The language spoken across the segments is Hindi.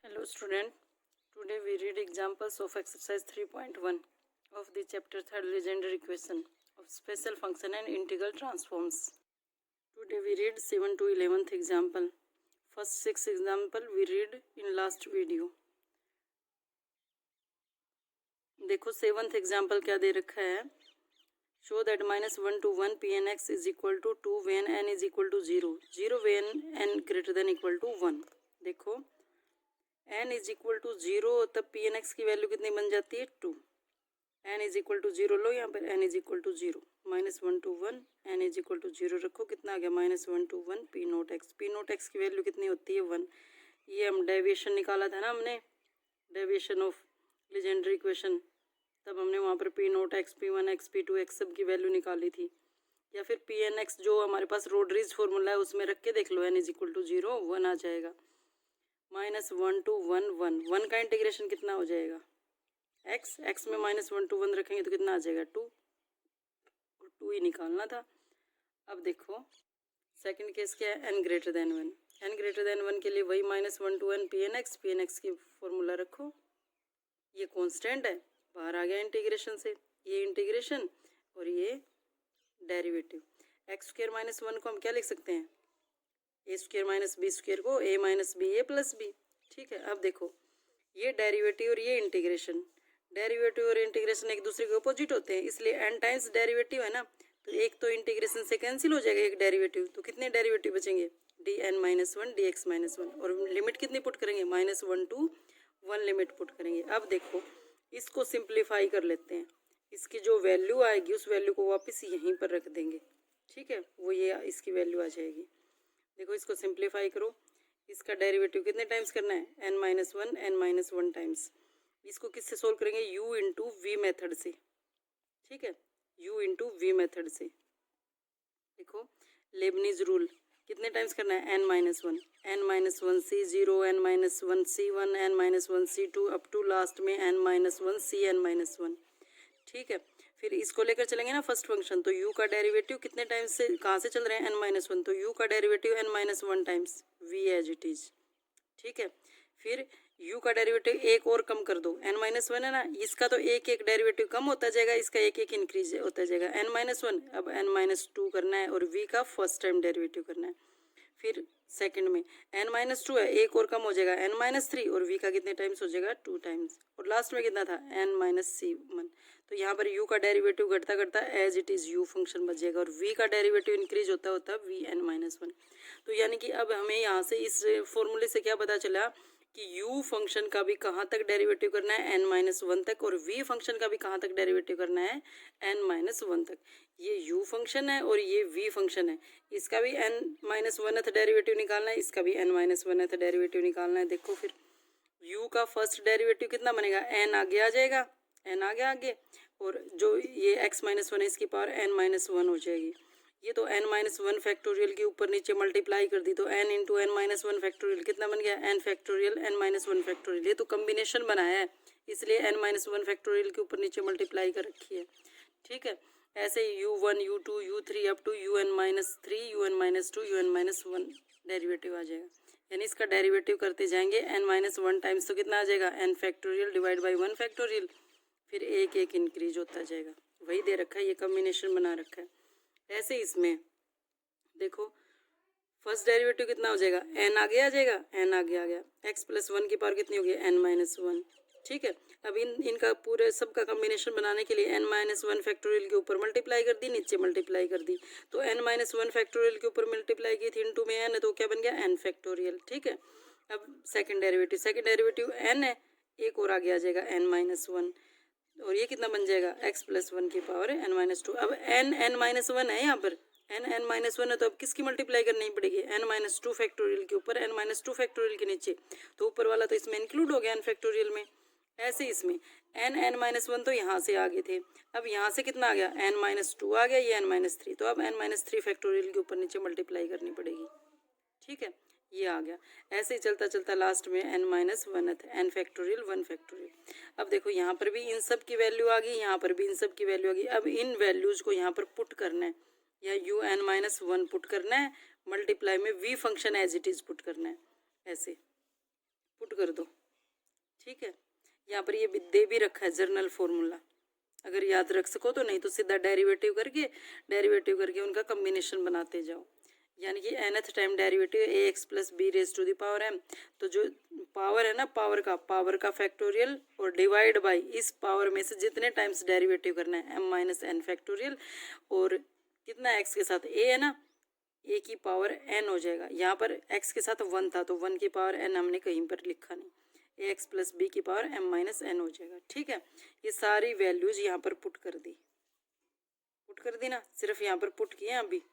Hello student, today we read examples of exercise 3.1 of the chapter 3rd legendary equation of special function and integral transforms. Today we read 7 to 11th example. First 6 example we read in last video. देखो 7th example क्या दे रखा है. Show that -1 to 1 pnx is equal to 2 when n is equal to 0. 0 when n greater than equal to 1. देखो n इज इक्वल टू 0 तब पी एन एक्स की वैल्यू कितनी बन जाती है 2. n इज इक्वल टू 0 लो, यहाँ पर n is equal to 0. -1 to 1 n is equal to 0 रखो, कितना आ गया -1 to 1 p naught x. P naught x की वैल्यू कितनी होती है 1. ये हम डेविएशन निकाला था ना हमने, डेविएशन ऑफ लीजेंडरी इक्वेशन, तब हमने वहाँ पर p naught x, p one x, p two x सब की वैल्यू निकाली थी. या फिर पी एन एक्स जो हमारे पास रोड्रीज फॉर्मूला है उसमें रख के देख लो, n इज इक्वल टू 0 1 आ जाएगा. -1 to 1 1 1 का इंटीग्रेशन कितना हो जाएगा x में -1 to 1 रखेंगे तो कितना आ जाएगा 2, और 2 ही निकालना था. अब देखो सेकंड केस क्या है, n greater then 1. n greater then 1 के लिए वही -1 to 1 पी एन एक्स की फॉर्मूला रखो. ये कांस्टेंट है, बाहर आ गया इंटीग्रेशन से, ये इंटीग्रेशन और ये डेरिवेटिव. x² - 1 को हम क्या लिख सकते हैं, a² - b² को a - b a + b. ठीक है. अब देखो ये डेरिवेटिव और ये इंटीग्रेशन, डेरिवेटिव और इंटीग्रेशन एक दूसरे के अपोजिट होते हैं, इसलिए n टाइम्स डेरिवेटिव है ना, तो एक तो इंटीग्रेशन से कैंसिल हो जाएगा एक डेरिवेटिव, तो कितने डेरिवेटिव बचेंगे dn - 1 dx - 1, और लिमिट कितनी पुट करेंगे -1 to 1 लिमिट पुट करेंगे. अब देखो इसको सिंप्लीफाई कर लेते हैं, इसकी जो वैल्यू आएगी उस वैल्यू को वापस यहीं पर रख देंगे. ठीक है, वो ये इसकी वैल्यू आ जाएगी. देखो इसको सिंप्लीफाई करो, इसका डेरिवेटिव कितने टाइम्स करना है n - 1 टाइम्स. इसको किससे सोल्व करेंगे, u इंटू वी मेथड से. ठीक है, u इंटू वी मेथड से. देखो लेबनीज रूल कितने टाइम्स करना है n - 1 c0 n - 1 c1 n - 1 c2 up to last में n - 1 cn - 1. ठीक है, फिर इसको लेकर चलेंगे ना फर्स्ट फंक्शन, तो u का डेरिवेटिव कितने टाइम्स से कहाँ से चल रहे हैं n - 1, तो u का derivative n - 1 times v as it is. ठीक है, फिर u का डेरिवेटिव एक और कम कर दो, n - 1 है ना, इसका तो एक एक डेरिवेटिव कम होता जाएगा, इसका एक एक इंक्रीज होता जाएगा. n - 1 अब n - 2 करना है और v का फर्स्ट टाइम डेरिवेटिव करना है. फिर सेकंड में n - 2 है, एक और कम हो जाएगा n - 3 और v का कितने टाइम्स हो जाएगा 2 टाइम्स, और लास्ट में कितना था n - c1. तो यहाँ पर u का डेरिवेटिव घटता घटता as it is u function बच जाएगा, और v का डेरिवेटिव इंक्रीज होता होता vn - 1. तो यानी कि अब हमें यहाँ से इस फॉर्मूले से क्या पता चला कि u फंक्शन का भी कहाँ तक डेरिवेटिव करना है n - 1 तक, और v फंक्शन का भी कहाँ तक डेरिवेटिव करना है n - 1 तक. ये u फंक्शन है और ये v फंक्शन है, इसका भी n - 1th डेरिवेटिव निकालना है, इसका भी n - 1th डेरिवेटिव निकालना है. देखो फिर u का फर्स्ट डेरिवेटिव कितना बनेगा, n आगे आ जाएगा, n आ गया आगे, और जो ये x - 1 है इसकी पावर n - 1 हो जाएगी. ये तो n - 1 फैक्टोरियल के ऊपर नीचे मल्टीप्लाई कर दी, तो n इंटू n - 1 फैक्टोरियल कितना बन गया n फैक्टोरियल n - 1 फैक्टोरियल. ये तो कम्बिनेशन बनाया है, इसलिए n - 1 फैक्टोरियल के ऊपर नीचे मल्टीप्लाई कर रखी है. ठीक है, ऐसे u1 u2 u3 up to un - 3 un - 2 un - 1 derivative आ जाएगा. यानी इसका डेरिवेटिव करते जाएंगे n - 1 टाइम्स, तो कितना आ जाएगा n factorial divide by 1 factorial, फिर एक एक इंक्रीज होता जाएगा. वही दे रखा है, ये कम्बिनेशन बना रखा है. ऐसे इसमें देखो फर्स्ट डेरिवेटिव कितना हो जाएगा n आगे आ जाएगा, n आगे आ गया, x + 1 की पावर कितनी होगी n - 1. ठीक है, अब इनका पूरे सबका कम्बिनेशन बनाने के लिए n - 1 फैक्टोरियल के ऊपर मल्टीप्लाई कर दी, नीचे मल्टीप्लाई कर दी, तो n - 1 फैक्टोरियल के ऊपर मल्टीप्लाई की थी इनटू में n, तो क्या बन गया n फैक्टोरियल. ठीक है, अब सेकंड डेरिवेटिव n है, एक और आगे आ जाएगा n - 1, और ये कितना बन जाएगा x + 1 की पावर n - 2. अब n - 1 है यहाँ पर, n - 1 है, तो अब किसकी मल्टीप्लाई करनी पड़ेगी n - 2 फैक्टोरियल के ऊपर n - 2 फैक्टोरियल के नीचे, तो ऊपर वाला तो इसमें इंक्लूड हो गया n फैक्टोरियल में. ऐसे इसमें n - 1 तो यहाँ से आगे थे, अब यहाँ से कितना आ गया n - 2 आ गया, ये n - 3, तो अब n - 3 फैक्टोरियल के ऊपर नीचे मल्टीप्लाई करनी पड़ेगी. ठीक है, ये आ गया. ऐसे ही चलता चलता लास्ट में n - 1th n factorial 1 factorial. अब देखो यहाँ पर भी इन सब की वैल्यू आ गई, यहाँ पर भी इन सब की वैल्यू आ गई. अब इन वैल्यूज को यहाँ पर पुट करना है, या un - 1 पुट करना है, मल्टीप्लाई में v function as it is put करना है. ऐसे पुट कर दो, ठीक है। यहाँ पर ये दे भी रखा है जनरल फॉर्मूला, अगर याद रख सको तो, नहीं तो सीधा डेरिवेटिव करके उनका कम्बिनेशन बनाते जाओ। यानी कि nth time derivative a x plus b raise to the power m, तो जो पावर है ना पावर का फैक्टोरियल और डिवाइड बाय इस पावर में से जितने टाइम्स डेरिवेटिव करना है m माइनस एन फैक्टोरियल, और कितना x के साथ a है ना, a की पावर n हो जाएगा। यहाँ पर x के साथ 1 था तो 1 की पावर n हमने कहीं पर लिखा नहीं, ए एक्स प्लस बी की पावर m माइनस एन हो जाएगा, ठीक है। ये सारी वैल्यूज यहाँ पर पुट कर दी ना, सिर्फ यहाँ पर पुट किए अभी,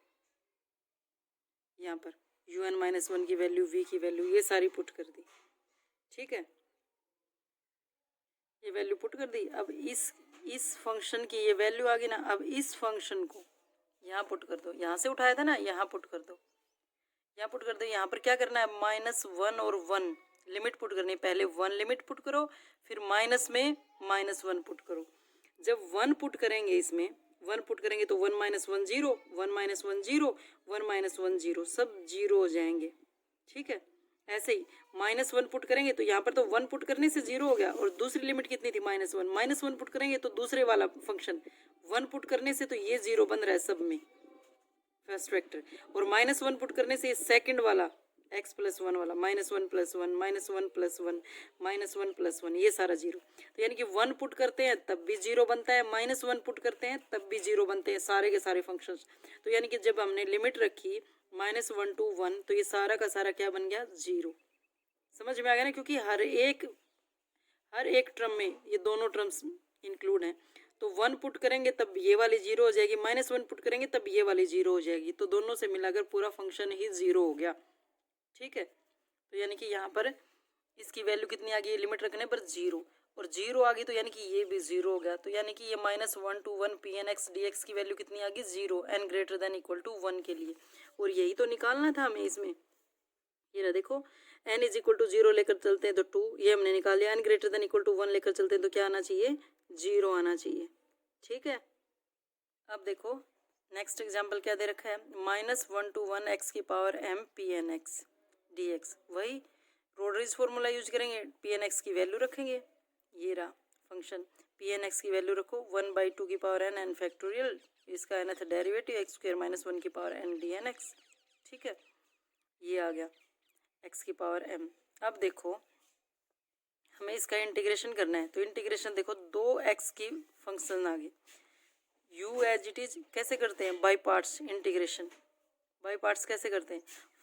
यहाँ पर un माइनस 1 की वैल्यू, v की वैल्यू, ये सारी पुट कर दी, ठीक है। ये वैल्यू पुट कर दी। अब इस फंक्शन की ये वैल्यू आ गई ना, अब इस फंक्शन को यहाँ पुट कर दो, यहाँ से उठाया था ना, यहाँ पुट कर दो, यहाँ पुट कर दो। यहाँ पर क्या करना है, -1 और 1 लिमिट पुट करनी है। पहले 1 लिमिट पुट करो, फिर माइनस में -1 पुट करो। जब 1 पुट करेंगे, इसमें 1 पुट करेंगे तो 1 माइनस 1 0, 1 माइनस 1 0, 1 माइनस 1 0, सब जीरो हो जाएंगे, ठीक है। ऐसे ही -1 पुट करेंगे तो यहाँ पर तो 1 पुट करने से 0 हो गया, और दूसरी लिमिट कितनी थी, -1, -1 पुट करेंगे तो दूसरे वाला फंक्शन 1 पुट करने से तो ये 0 बन रहा है सब में, फर्स्ट वेक्टर, और -1 पुट करने से सेकंड वाला x प्लस 1 वाला, -1 प्लस 1, -1 प्लस 1, -1 प्लस 1, ये सारा 0। तो यानी कि 1 पुट करते हैं तब भी 0 बनता है, -1 पुट करते हैं तब भी 0 बनते हैं, सारे के सारे फंक्शंस। तो यानी कि जब हमने लिमिट रखी -1 to 1, तो ये सारा का सारा क्या बन गया, 0। समझ में आ गया ना, क्योंकि हर एक टर्म में ये दोनों टर्म्स इंक्लूड हैं। तो 1 पुट करेंगे तब ये वाली 0 हो जाएगी, -1 पुट करेंगे तब ये वाली 0 हो जाएगी, तो दोनों से मिलाकर पूरा फंक्शन ही 0 हो गया, ठीक है। तो यानी कि यहाँ पर इसकी वैल्यू कितनी आ गई, लिमिट रखने पर 0, और 0 आ गई तो यानी कि ये भी 0 हो गया। तो यानी कि ये -1 to 1 pnx dx की वैल्यू कितनी आ गई, 0, n greater than equal to 1 के लिए। और यही तो निकालना था हमें इसमें, ये रहा देखो, n इज इक्वल टू 0 लेकर चलते हैं तो 2, ये हमने निकाल लिया। n greater than equal to 1 लेकर चलते हैं तो क्या आना चाहिए, 0 आना चाहिए, ठीक है। अब देखो नेक्स्ट एग्जाम्पल क्या दे रखा है, -1 to 1 x की पावर m pnx dx। वही रोडरीज फॉर्मूला यूज करेंगे, pnx की वैल्यू रखेंगे, ये रहा फंक्शन, pnx की वैल्यू रखो 1/2 की पावर n फैक्टोरियल, इसका nth डेरिवेटिव x² - 1 की पावर n dnx, ठीक है। ये आ गया x की पावर m। अब देखो हमें इसका इंटीग्रेशन करना है, तो इंटीग्रेशन देखो 2x की फंक्शन आ गई, u एज इट इज कैसे करते हैं, by parts integration, by parts कैसे करते हैं,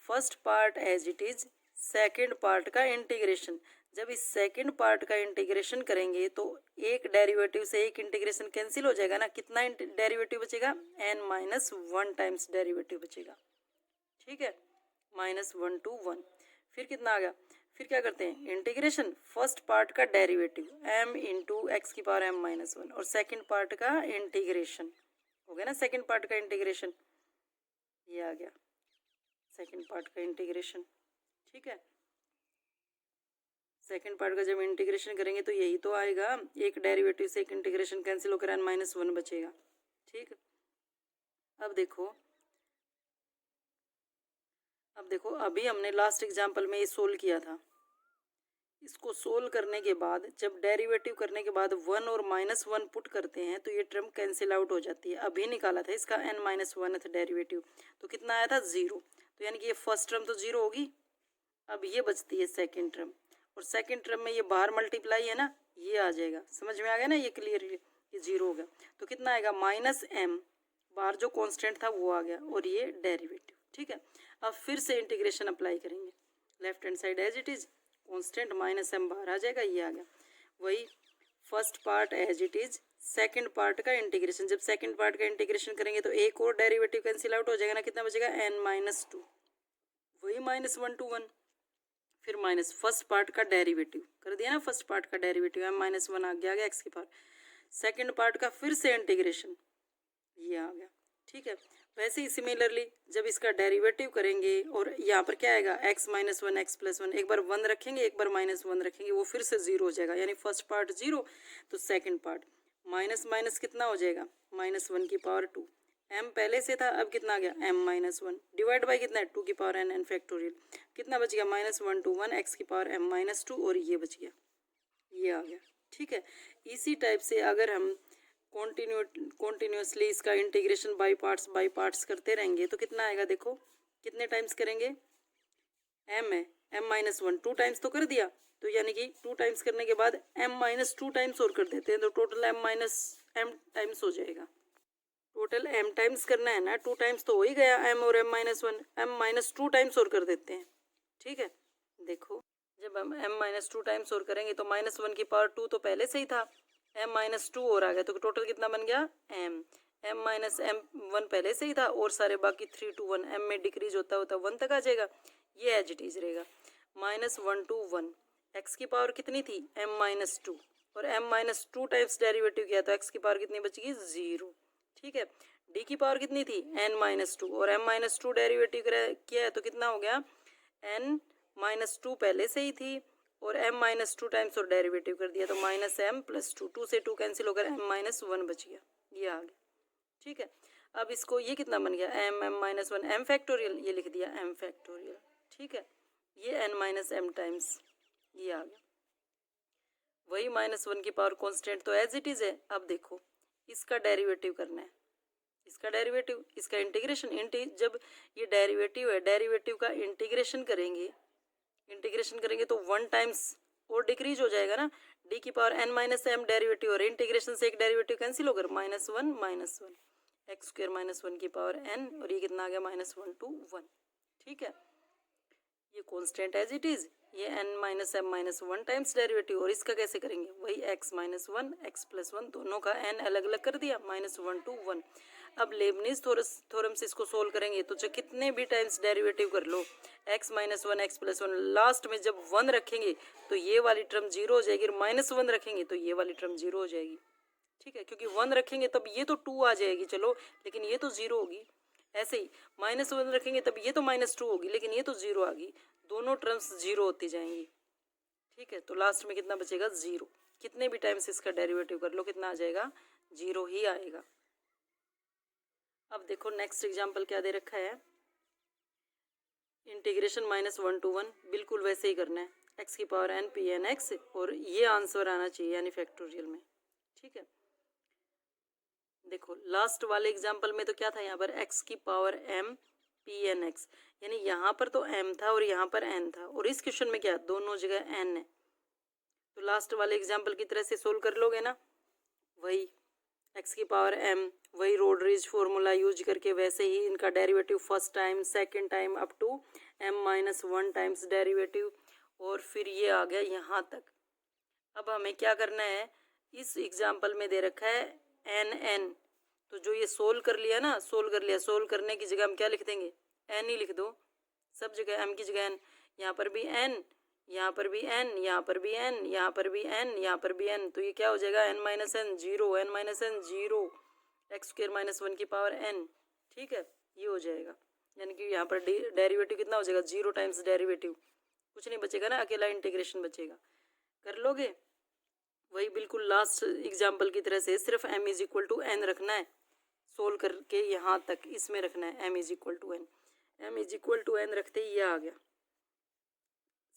first part as it is, second part का इंटीग्रेशन। जब इस सेकेंड पार्ट का इंटीग्रेशन करेंगे तो एक डेरिवेटिव से एक इंटीग्रेशन कैंसिल हो जाएगा ना, कितना डेरिवेटिव बचेगा, n-1 टाइम्स डेरिवेटिव बचेगा, ठीक है, -1 to 1। फिर कितना आ गया, फिर क्या करते हैं इंटीग्रेशन, फर्स्ट पार्ट का डेरिवेटिव m इंटू एक्स की पावर m-1, और सेकेंड पार्ट का इंटीग्रेशन हो गया ना, सेकेंड पार्ट का इंटीग्रेशन, ये आ गया सेकेंड पार्ट का इंटीग्रेशन, ठीक है। सेकेंड पार्ट का जब इंटीग्रेशन करेंगे तो यही तो आएगा, एक डेरिवेटिव से एक इंटीग्रेशन कैंसिल होकर n-1 बचेगा, ठीक। अब देखो अभी हमने लास्ट एग्जाम्पल में ये सोल्व किया था, इसको सोल्व करने के बाद जब डेरिवेटिव करने के बाद 1 और -1 पुट करते हैं तो ये टर्म कैंसिल आउट हो जाती है। अभी निकाला था इसका n-1th डेरिवेटिव, तो कितना आया था, 0। तो यानी कि ये फर्स्ट टर्म तो 0 होगी, अब ये बचती है सेकेंड टर्म, और सेकेंड टर्म में ये बाहर मल्टीप्लाई है ना, ये आ जाएगा, समझ में आ गया ना, ये क्लियरली ये 0 हो गया। तो कितना आएगा, -m, बाहर जो कांस्टेंट था वो आ गया, और ये डेरिवेटिव, ठीक है। अब फिर से इंटीग्रेशन अप्लाई करेंगे, left hand side as it is, constant -m बाहर आ जाएगा, ये आ गया। वही first part as it is, second part का इंटीग्रेशन, जब सेकंड पार्ट का इंटीग्रेशन करेंगे तो एक और डेरिवेटिव कैंसिल आउट हो जाएगा ना, कितना बचेगा, n-2, वही -1 to 1, फिर माइनस फर्स्ट पार्ट का डेरिवेटिव कर दिया ना, फर्स्ट पार्ट का डेरिवेटिव m-1 आ गया एक्स की पावर, सेकंड पार्ट का फिर से इंटीग्रेशन, ये आ गया, ठीक है। वैसे ही सिमिलरली जब इसका डेरिवेटिव करेंगे और यहाँ पर क्या आएगा, x-1 x+1, एक बार 1 रखेंगे एक बार -1 रखेंगे, वो फिर से 0 हो जाएगा, यानी फर्स्ट पार्ट 0 तो सेकंड पार्ट माइनस माइनस कितना हो जाएगा, -1 की पावर 2, m पहले से था, अब कितना आ गया m-1 डिवाइड बाई कितना है 2 की पावर n फैक्टोरियल, कितना बच गया -1 to 1 x की पावर m-2 और ये बच गया, ये आ गया। ठीक है, इसी टाइप से अगर हम कॉन्टिन्यूसली इसका इंटीग्रेशन बाई पार्ट्स करते रहेंगे तो कितना आएगा, देखो कितने टाइम्स करेंगे, m है m-1 2 टाइम्स तो कर दिया, तो यानी कि 2 टाइम्स करने के बाद m-2 टाइम्स और कर देते हैं तो टोटल m टाइम्स हो जाएगा। टोटल m टाइम्स करना है ना, 2 टाइम्स तो हो ही गया m और m-1, m-2 टाइम्स और कर देते हैं। ठीक है, देखो जब हम m-2 टाइम्स और करेंगे तो -1 की पावर 2 तो पहले से ही था, m-2 और आ गया तो टोटल कितना बन गया m-1 पहले से ही था और सारे बाकी 3 to 1 m में डिक्रीज होता होता 1 तक आ जाएगा, ये एज इट इज रहेगा। -1 to 1 x की पावर कितनी थी m-2 और m-2 टाइम्स डेरिवेटिव किया तो x की पावर कितनी बचेगी 0। ठीक है, d की पावर कितनी थी n-2 और m-2 डेरिवेटिव किया है तो कितना हो गया n-2 पहले से ही थी और m-2 टाइम्स और डेरिवेटिव कर दिया तो -m+2, 2 से 2 कैंसिल होकर m-1 बच गया, ये आ गया। ठीक है, अब इसको ये कितना बन गया m-1 m फैक्टोरियल, ये लिख दिया m फैक्टोरियल। ठीक है, ये n-m टाइम्स ये आ गया। वही -1 की पावर कांस्टेंट तो एज इट इज है। अब देखो इसका डेरिवेटिव करना है, इसका डेरिवेटिव, इसका इंटीग्रेशन, जब ये डेरिवेटिव है, डेरिवेटिव का इंटीग्रेशन करेंगे तो 1 टाइम्स और डिक्रीज हो जाएगा ना, d की पावर n-m डेरिवेटिव और इंटीग्रेशन से एक डेरिवेटिव कैंसिल होकर -1 x² -1 की पावर n और ये कितना आ गया -1 to 1। ठीक है, ये कांस्टेंट एज इट इज, ये n-m-1 टाइम्स डेरिवेटिव और इसका कैसे करेंगे, वही x-1 x+1 दोनों का n अलग अलग कर दिया -1 to 1। अब लेबनीज थ्योरम से इसको सोल्व करेंगे तो जो कितने भी टाइम्स डेरिवेटिव कर लो x-1 x+1 लास्ट में जब 1 रखेंगे तो ये वाली टर्म 0 हो जाएगी और -1 रखेंगे तो ये वाली टर्म 0 हो जाएगी। ठीक है, क्योंकि 1 रखेंगे तब ये तो 2 आ जाएगी, चलो लेकिन ये तो 0 होगी। ऐसे ही -1 रखेंगे तब ये तो -2 होगी लेकिन ये तो 0 आ गई, दोनों टर्म्स 0 होती जाएंगी। ठीक है, तो लास्ट में कितना बचेगा 0, कितने भी टाइम्स इसका डेरिवेटिव कर लो कितना आ जाएगा 0 ही आएगा। अब देखो नेक्स्ट एग्जाम्पल क्या दे रखा है, इंटीग्रेशन -1 to 1 बिल्कुल वैसे ही करना है, x की पावर n pn(x) और ये आंसर आना चाहिए यानी फैक्टोरियल में। ठीक है, देखो लास्ट वाले एग्जाम्पल में तो क्या था, यहाँ पर x की पावर m pn(x) यानी यहाँ पर तो m था और यहाँ पर n था और इस क्वेश्चन में क्या दोनों जगह n है, तो लास्ट वाले एग्जाम्पल की तरह से सोल्व कर लोगे ना, वही x की पावर m, वही रोड्रिज फॉर्मूला यूज करके वैसे ही इनका derivative first time second time up to m-1 times derivative और फिर ये आ गया यहाँ तक। अब हमें क्या करना है, इस एग्जाम्पल में दे रखा है n, तो जो ये सोल्व कर लिया ना, सोल्व करने की जगह हम क्या लिख देंगे n ही लिख दो, सब जगह m की जगह n, यहाँ पर भी n, यहाँ पर भी n, यहाँ पर भी n, यहाँ पर भी n, यहाँ पर भी n, तो ये क्या हो जाएगा n-n 0, n-n 0 x² -1 की पावर n। ठीक है, ये हो जाएगा, यानी कि यहाँ पर डेरिवेटिव कितना हो जाएगा 0 टाइम्स डेरिवेटिव, कुछ नहीं बचेगा ना, अकेला इंटीग्रेशन बचेगा। कर लोगे, वही बिल्कुल लास्ट एग्जाम्पल की तरह से सिर्फ m = n रखना है, सोल्व करके यहाँ तक इसमें रखना है m = n, m = n रखते ही ये आ गया,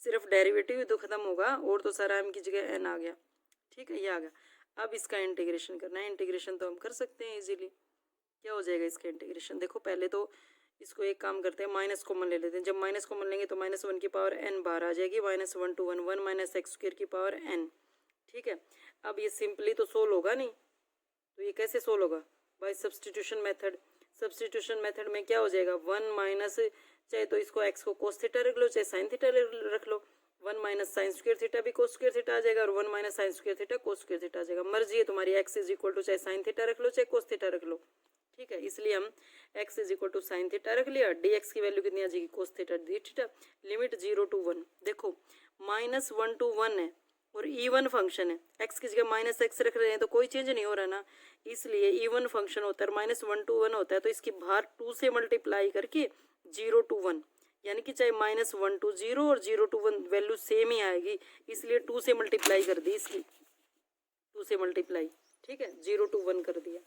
सिर्फ डेरिवेटिव तो खत्म होगा और तो सारा m की जगह n आ गया। ठीक है, ये आ गया। अब इसका इंटीग्रेशन करना है, इंटीग्रेशन तो हम कर सकते हैं इजीली। क्या हो जाएगा इसका इंटीग्रेशन, देखो पहले तो इसको एक काम करते हैं माइनस कॉमन ले लेते हैं, जब माइनस कॉमन लेंगे तो -1 की पावर n बाहर आ जाएगी, -1 to 1 x² की पावर n। ठीक है, अब ये सिंपली तो सोल्व होगा नहीं, तो ये कैसे सोल्व होगा, by substitution method. Substitution method में क्या हो जाएगा 1 माइनस, चाहे तो इसको x को cos थीटा रख लो चाहे sin थीटा रख लो, 1 माइनस साइन स्क्वायर थीटा भी cos स्क्वायर थीटा आ जाएगा और 1 minus sine square theta cos square theta आ जाएगा, मर्जी है तुम्हारी, x = चाहे साइन थीटा रख लो चाहे cos थीटा रख लो। ठीक है, इसलिए हम x = साइन थीटा रख लिया, dx की वैल्यू कितनी आ जाएगी cos theta d theta, limit 0 to 1। देखो -1 to 1 है और इवन फंक्शन है, x की जगह -x रख रहे हैं तो कोई चेंज नहीं हो रहा ना, इसलिए इवन फंक्शन होता है, -1 to 1 होता है तो इसकी बाहर 2 से मल्टीप्लाई करके 0 to 1, यानी कि चाहे -1 to 0 और 0 to 1 वैल्यू सेम ही आएगी, इसलिए 2 से मल्टीप्लाई कर दी इसकी, 2 से मल्टीप्लाई। ठीक है, 0 to 1 कर दिया।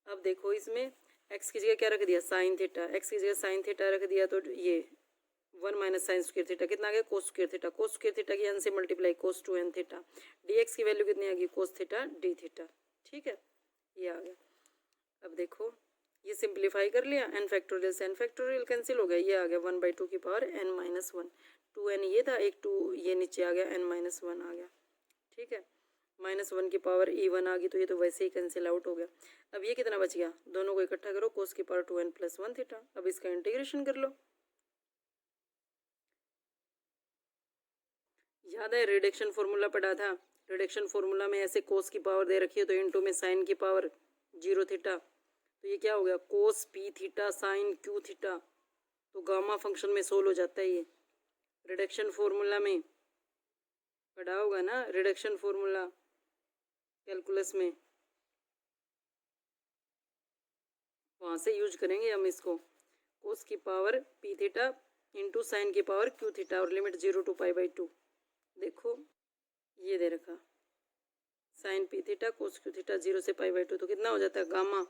अब देखो इसमें एक्स की जगह क्या रख दिया, साइन थीटा, एक्स की जगह साइन थीटा रख दिया तो ये 1 माइनस साइन स्क्वायर थीटा कितना आ गया, cos square theta, cos square theta की एन से मल्टीप्लाई कोस 2n थीटा, dx की वैल्यू कितनी आ गई, कोस थीटा डी थीटा। ठीक है, ये आ गया। अब देखो ये सिंप्लीफाई कर लिया, n फैक्टोरियल से n फैक्टोरियल कैंसिल हो गया, ये आ गया 1/2 की पावर n माइनस 1, 2n ये था, एक 2 ये नीचे आ गया, n माइनस 1 आ गया। ठीक है, -1 की पावर e1 आ गई तो ये तो वैसे ही कैंसिल आउट हो गया। अब ये कितना बच गया, दोनों को इकट्ठा करो, कोस की पावर 2n + 1 थीटा। अब इसका इंटीग्रेशन कर लो। याद है रिडक्शन फॉर्मूला पढ़ा था, रिडक्शन फॉर्मूला में ऐसे कोस की पावर दे रखी है तो इनटू में साइन की पावर 0 थीटा, तो ये क्या हो गया, कोस p theta sine q theta, तो गामा फंक्शन में सोल्व हो जाता है। ये रिडक्शन फॉर्मूला में पढ़ा होगा ना, रिडक्शन फॉर्मूला कैलकुलस में, वहाँ से यूज करेंगे हम इसको, कोस की power p theta into sine की पावर q थीटा और लिमिट 0 to π/2। देखो ये दे रखा, sine p theta cos q theta 0 से π/2, तो कितना हो जाता है, गामा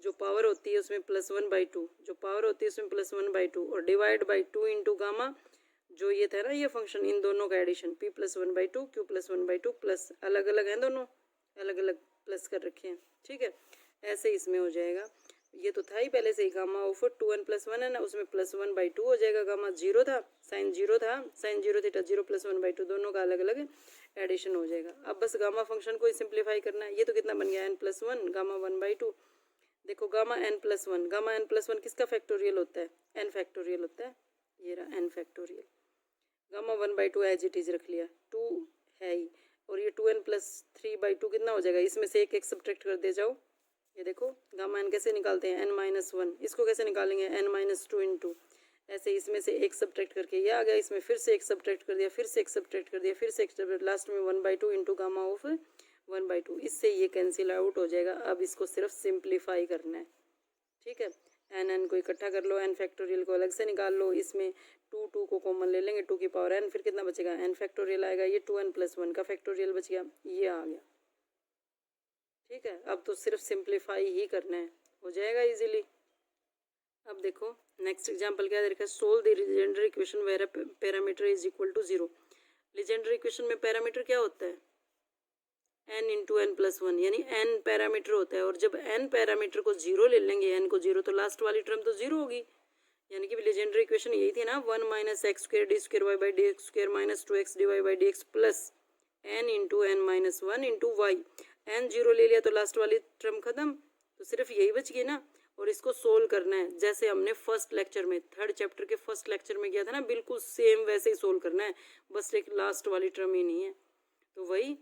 जो पावर होती है उसमें +1/2, जो पावर होती है उसमें +1/2 और डिवाइड बाई 2 इंटू गामा, जो ये था ना ये फंक्शन, इन दोनों का एडिशन p + 1/2 q + 1/2 प्लस, अलग अलग हैं दोनों, अलग अलग प्लस कर रखे हैं। ठीक है, ऐसे इसमें हो जाएगा, ये तो था ही पहले से ही, गामा ऑफ 2n + 1 है ना, उसमें +1/2 हो जाएगा, गामा 0 था, साइन 0 था, साइन 0 थीटा 0 + 1/2 दोनों का अलग अलग एडिशन हो जाएगा। अब बस गामा फंक्शन को ही सिंप्लीफाई करना है। ये तो कितना बन गया, n + 1 गामा 1/2। देखो गामा n + 1, गामा n + 1 किसका फैक्टोरियल होता है, n फैक्टोरियल होता है, ये रहा n factorial. Gamma 1/2 as it is रख लिया, 2 है ही, और ये 2n + 3/2 कितना हो जाएगा, इसमें से एक सब्ट्रैक्ट कर दे जाओ। ये देखो गामा n कैसे निकालते हैं, n-1, इसको कैसे निकालेंगे, n-2 इंटू, ऐसे इसमें से एक सब्ट्रैक्ट करके ये आ गया, इसमें फिर से एक सब्ट्रैक्ट कर दिया, फिर से एक सब्ट्रैक्ट कर दिया, फिर से एक, लास्ट में 1/2 इंटू गामा ऑफ 1/2, इससे ये कैंसिल आउट हो जाएगा। अब इसको सिर्फ सिंप्लीफाई करना है। ठीक है, n को इकट्ठा कर लो, n फैक्टोरियल को अलग से निकाल लो, इसमें 2 को कॉमन ले लेंगे, 2 की पावर n, फिर कितना बचेगा, n फैक्टोरियल आएगा, ये 2n + 1 का फैक्टोरियल बच गया, ये आ गया। ठीक है, अब तो सिर्फ सिंप्लीफाई ही करना है, हो जाएगा इजीली। अब देखो नेक्स्ट एग्जांपल क्या दे रखा है, solve the Legendre equation where parameter is equal to 0। Legendre equation में पैरामीटर क्या होता है, n इंटू n + 1, यानी n पैरामीटर होता है, और जब n पैरामीटर को 0 ले लेंगे, n को 0, तो लास्ट वाली टर्म तो 0 होगी, यानी कि लीजेंडर इक्वेशन यही थी ना, 1 - x² d² y/dx² - 2x dy/dx plus n into n - 1 into y। n 0 ले लिया तो लास्ट वाली टर्म खत्म, तो सिर्फ यही बच गई ना, और इसको सोल्व करना है जैसे हमने फर्स्ट लेक्चर में, थर्ड चैप्टर के फर्स्ट लेक्चर में किया था ना, बिल्कुल सेम वैसे ही सोल्व करना है, बस एक लास्ट वाली टर्म ही नहीं है। तो वही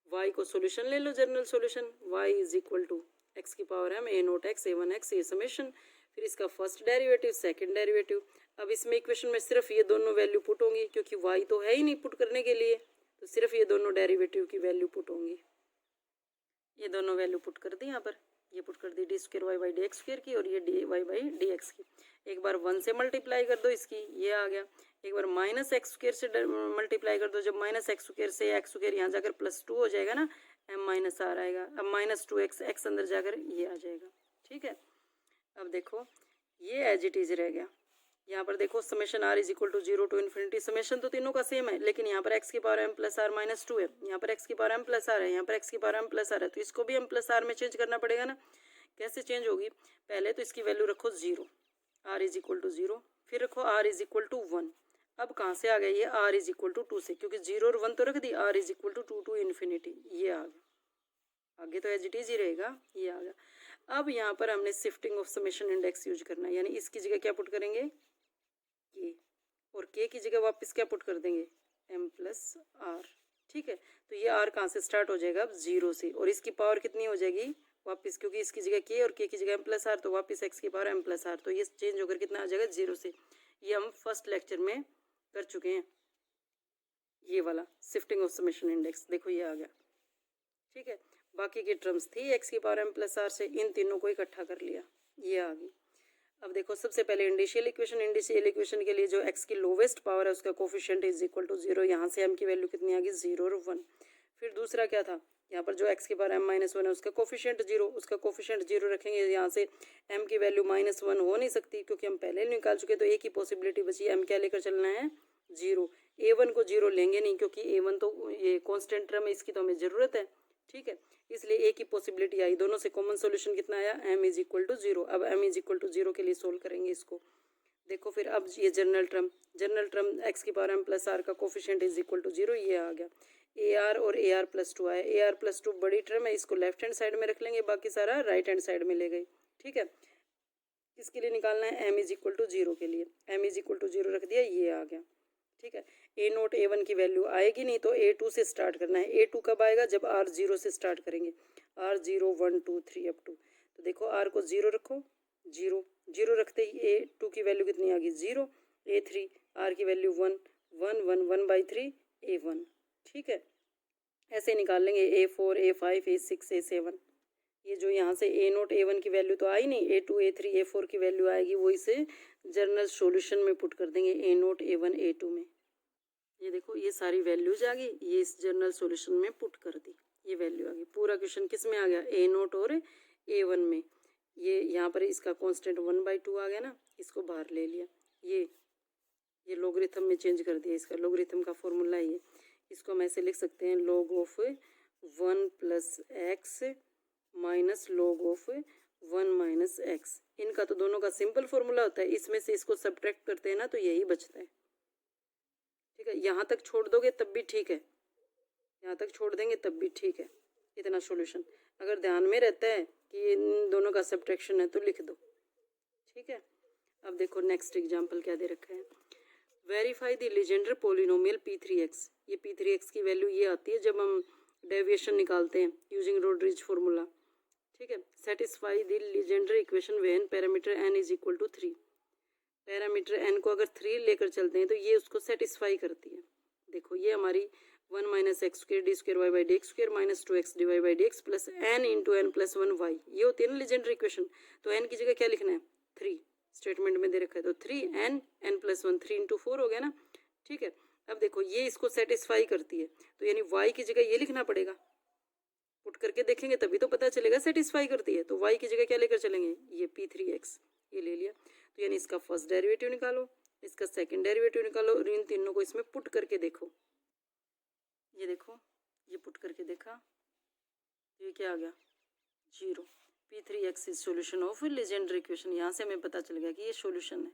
y को सोल्यूशन ले लो, general solution, y is equal to x की पावर m a0x a1x ये समेशन, फिर इसका फर्स्ट डेरिवेटिव सेकंड डेरिवेटिव। अब इसमें इक्वेशन में सिर्फ ये दोनों वैल्यू पुट होंगी, क्योंकि y तो है ही नहीं पुट करने के लिए, तो सिर्फ ये दोनों डेरिवेटिव की वैल्यू पुट होंगी। ये दोनों वैल्यू पुट कर दी यहाँ पर, ये पुट कर दी d² y/dx² की, और ये dy/dx की। एक बार 1 से मल्टीप्लाई कर दो इसकी, ये आ गया, एक बार -x² से मल्टीप्लाई कर दो, जब -x² से x² यहाँ जाकर +2 हो जाएगा ना, m - r आएगा, अब -2x x अंदर जाकर ये आ जाएगा। ठीक है, अब देखो ये एज इट इज रह गया, यहाँ पर देखो summation r is equal to 0 to ∞, summation तो तीनों का सेम है, लेकिन यहाँ पर x की पावर m + r - 2 है, यहाँ पर x की पावर m + r है, यहाँ पर x की पावर m + r है, तो इसको भी m + r में चेंज करना पड़ेगा ना। कैसे चेंज होगी, पहले तो इसकी वैल्यू रखो 0, r इज इक्वल टू 0, फिर रखो r इज इक्वल टू 1। अब कहाँ से आ गया ये, r इज इक्वल टू 2 से, क्योंकि 0 और 1 तो रख दी, r is equal to 2 to ∞, ये आ गया, आगे तो एज इट इज ही रहेगा, ये आ गया। अब यहाँ पर हमने shifting of summation index use करना है, यानी इसकी जगह क्या पुट करेंगे, k, और k की जगह वापस क्या पुट कर देंगे, m + r। ठीक है, तो ये r कहाँ से स्टार्ट हो जाएगा, अब 0 से, और इसकी पावर कितनी हो जाएगी वापस, क्योंकि इसकी जगह k और k की जगह m + r, तो वापस x की पावर m + r, तो ये चेंज होकर कितना आ जाएगा 0 से। ये हम फर्स्ट लेक्चर में कर चुके हैं, ये वाला शिफ्टिंग ऑफ समेशन इंडेक्स, देखो ये आ गया। ठीक है, बाकी की टर्म्स थी x की पावर m + r से, इन तीनों को इकट्ठा कर लिया, ये आ गई। अब देखो सबसे पहले इंडिशियल इक्वेशन के लिए जो x की लोवेस्ट पावर है उसका कोफिशिएंट इज इक्वल टू 0, यहाँ से m की वैल्यू कितनी आ गई 0 और 1। फिर दूसरा क्या था, यहाँ पर जो x की पावर m-1 है उसका कोफिशिएंट 0, उसका कोफिशिएंट 0 रखेंगे। यहाँ से m की वैल्यू -1 हो नहीं सकती क्योंकि हम पहले ही निकाल चुके, तो एक ही पॉसिबिलिटी बची, m क्या लेकर चलना है 0। a1 को 0 लेंगे नहीं क्योंकि a1 तो ये कॉन्स्टेंट टर्म है, इसकी तो हमें ज़रूरत है, ठीक है, इसलिए एक ही पॉसिबिलिटी आई। दोनों से कॉमन सोल्यूशन कितना आया, m इज इक्वल टू 0। अब m इज इक्वल टू 0 के लिए सोल्व करेंगे इसको। देखो फिर अब ये जनरल टर्म x की पावर m प्लस आर का कोफिशिएंट इज इक्वल टू 0, ये आ गया। ए आर और ए आर प्लस 2 आया। ए आर प्लस 2 बड़ी टर्म है, इसको लेफ्ट हैंड साइड में रख लेंगे, बाकी सारा राइट हैंड साइड में ले गई, ठीक है। किसके लिए निकालना है, m इज इक्वल टू 0 के लिए। m इज इक्वल टू 0 रख दिया, ये आ गया, ठीक है। ए नोट A1 की वैल्यू आएगी नहीं तो A2 से स्टार्ट करना है। A2 कब आएगा, जब R 0 से स्टार्ट करेंगे, R 0 1 2 3 अप टू। तो देखो R को 0 रखो, 0 रखते ही A2 की वैल्यू कितनी आ गई 0, A3 R की वैल्यू 1 1 1 1/3 A1, ठीक है। ऐसे निकाल लेंगे A4 A5 A6 A7। ये जो यहाँ से A नोट A1 की वैल्यू तो आई नहीं, A2 A3 A4 की वैल्यू आएगी, वो इसे जनरल सॉल्यूशन में पुट कर देंगे, A नोट A1 A2 में। ये देखो ये सारी वैल्यूज आ गई, ये इस जनरल सॉल्यूशन में पुट कर दी, ये वैल्यू आ गई। पूरा क्वेश्चन किस में आ गया, A नोट और A1 में। ये यहाँ पर इसका कांस्टेंट 1/2 आ गया ना, इसको बाहर ले लिया, ये लॉगरिथम में चेंज कर दिया, इसका लॉगरिथम का फॉर्मूला ये। इसको हम ऐसे लिख सकते हैं, log of 1 + x minus log of 1 - x। इनका तो दोनों का सिंपल फॉर्मूला होता है, इसमें से इसको सब्ट्रैक्ट करते हैं ना तो यही बचता है, ठीक है। यहाँ तक छोड़ दोगे तब भी ठीक है, यहाँ तक छोड़ देंगे तब भी ठीक है, इतना सॉल्यूशन। अगर ध्यान में रहता है कि इन दोनों का सब्ट्रैक्शन है तो लिख दो, ठीक है। अब देखो नेक्स्ट एग्जाम्पल क्या दे रखा है, verify the Legender polynomial P3x। ये P3x की वैल्यू ये आती है जब हम डेविएशन निकालते हैं यूजिंग रोड्रिज फॉर्मूला, ठीक है। Satisfy the Legendre equation when parameter n is equal to 3। Parameter n को अगर 3 लेकर चलते हैं तो ये उसको सेटिस्फाई करती है। देखो ये हमारी 1 - x² d² y/dx² - 2x dy/dx plus n into n plus 1y, ये होती है ना लीजेंडर इक्वेशन। तो n की जगह क्या लिखना है, 3 स्टेटमेंट में दे रखा है, तो 3n n प्लस 1 3 × 4 हो गया ना, ठीक है। अब देखो ये इसको सेटिस्फाई करती है, तो यानी y की जगह ये लिखना पड़ेगा, पुट करके देखेंगे तभी तो पता चलेगा सेटिस्फाई करती है। तो y की जगह क्या लेकर चलेंगे, ये P3x, ये ले लिया। तो यानी इसका फर्स्ट डेरिवेटिव निकालो, इसका सेकंड डेरिवेटिव निकालो, और इन तीनों को इसमें पुट करके देखो। ये देखो ये पुट करके देखा तो ये क्या आ गया 0। P3x is solution of Legender equation. यहाँ से हमें पता चल गया कि ये सोल्यूशन है,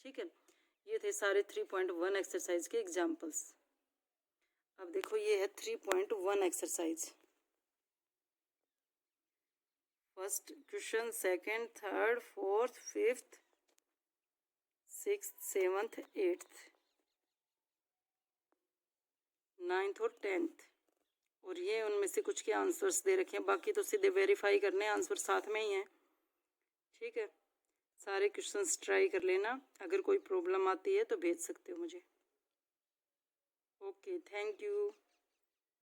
ठीक है। ये थे सारे 3.1 एक्सरसाइज के एग्जाम्पल्स। अब देखो ये है 3.1 exercise, first question, second, third, fourth, fifth, sixth, seventh, eighth, 9th और 10th, और ये उनमें से कुछ के आंसर्स दे रखे हैं, बाकी तो सीधे वेरीफाई करने, आंसर साथ में ही है, ठीक है। सारे क्वेश्चंस ट्राई कर लेना, अगर कोई प्रॉब्लम आती है तो भेज सकते हो मुझे। Okay, thank you.